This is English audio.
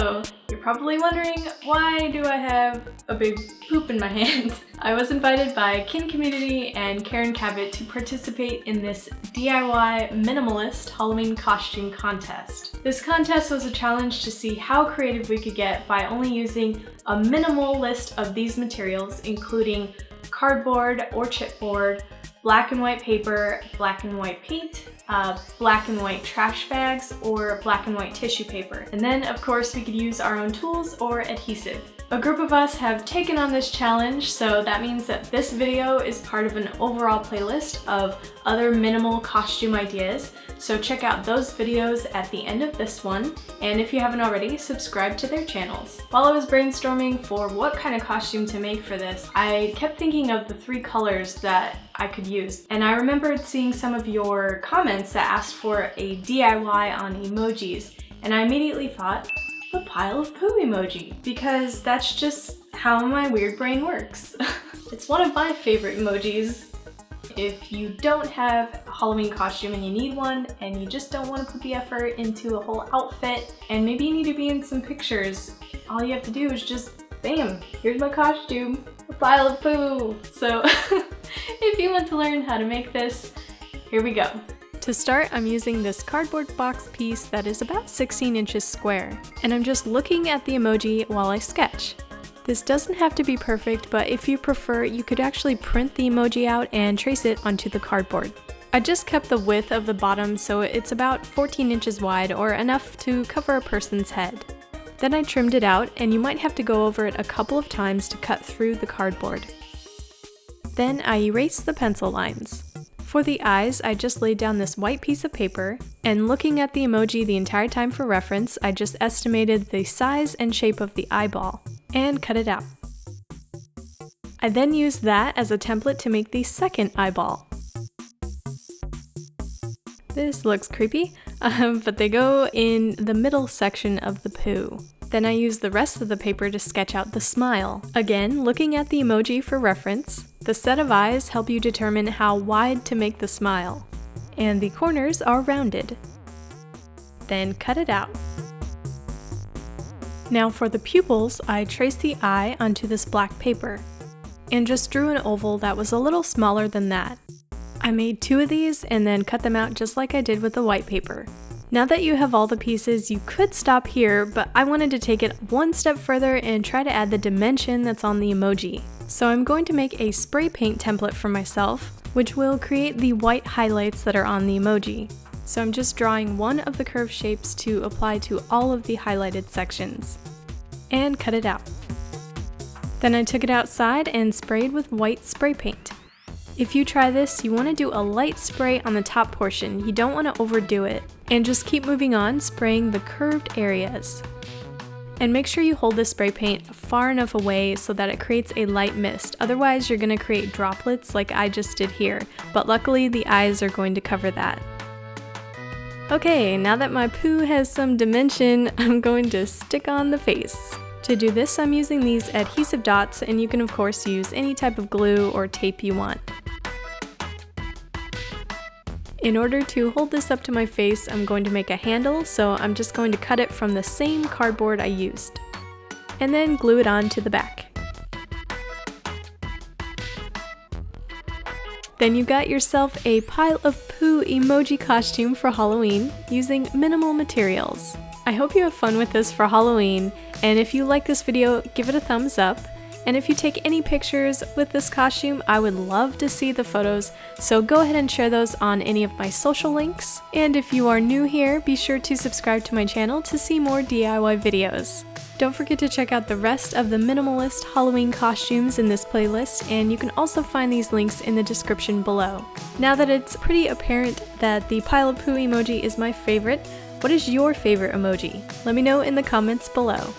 Hello! You're probably wondering, why do I have a big poop in my hand? I was invited by Kin Community and Karen Cabot to participate in this DIY minimalist Halloween costume contest. This contest was a challenge to see how creative we could get by only using a minimal list of these materials, including cardboard or chipboard, black and white paper, black and white paint, black and white trash bags, or black and white tissue paper. And then, of course, we could use our own tools or adhesive. A group of us have taken on this challenge, so that means that this video is part of an overall playlist of other minimal costume ideas, so check out those videos at the end of this one, and if you haven't already, subscribe to their channels. While I was brainstorming for what kind of costume to make for this, I kept thinking of the 3 colors that I could use, and I remembered seeing some of your comments that asked for a DIY on emojis, and I immediately thought, a pile of poo emoji, because that's just how my weird brain works. It's one of my favorite emojis. If you don't have a Halloween costume and you need one, and you just don't want to put the effort into a whole outfit, and maybe you need to be in some pictures, all you have to do is just, bam, here's my costume, a pile of poo. So if you want to learn how to make this, here we go. To start, I'm using this cardboard box piece that is about 16 inches square, and I'm just looking at the emoji while I sketch. This doesn't have to be perfect, but if you prefer, you could actually print the emoji out and trace it onto the cardboard. I just kept the width of the bottom so it's about 14 inches wide, or enough to cover a person's head. Then I trimmed it out, and you might have to go over it a couple of times to cut through the cardboard. Then I erased the pencil lines. For the eyes, I just laid down this white piece of paper, and looking at the emoji the entire time for reference, I just estimated the size and shape of the eyeball, and cut it out. I then used that as a template to make the second eyeball. This looks creepy, but they go in the middle section of the poo. Then I used the rest of the paper to sketch out the smile. Again, looking at the emoji for reference, the set of eyes help you determine how wide to make the smile, and the corners are rounded. Then cut it out. Now for the pupils, I traced the eye onto this black paper, and just drew an oval that was a little smaller than that. I made 2 of these and then cut them out just like I did with the white paper. Now that you have all the pieces, you could stop here, but I wanted to take it one step further and try to add the dimension that's on the emoji. So I'm going to make a spray paint template for myself, which will create the white highlights that are on the emoji. So I'm just drawing one of the curved shapes to apply to all of the highlighted sections, and cut it out. Then I took it outside and sprayed with white spray paint. If you try this, you want to do a light spray on the top portion, you don't want to overdo it, and just keep moving on, spraying the curved areas. And make sure you hold the spray paint far enough away so that it creates a light mist, otherwise you're going to create droplets like I just did here, but luckily the eyes are going to cover that. Okay, now that my poo has some dimension, I'm going to stick on the face. To do this, I'm using these adhesive dots, and you can of course use any type of glue or tape you want. In order to hold this up to my face, I'm going to make a handle, so I'm just going to cut it from the same cardboard I used, and then glue it on to the back. Then you got yourself a pile of poo emoji costume for Halloween using minimal materials. I hope you have fun with this for Halloween, and if you like this video, give it a thumbs up. And if you take any pictures with this costume, I would love to see the photos, so go ahead and share those on any of my social links. And if you are new here, be sure to subscribe to my channel to see more DIY videos. Don't forget to check out the rest of the minimalist Halloween costumes in this playlist, and you can also find these links in the description below. Now that it's pretty apparent that the pile of poo emoji is my favorite, what is your favorite emoji? Let me know in the comments below.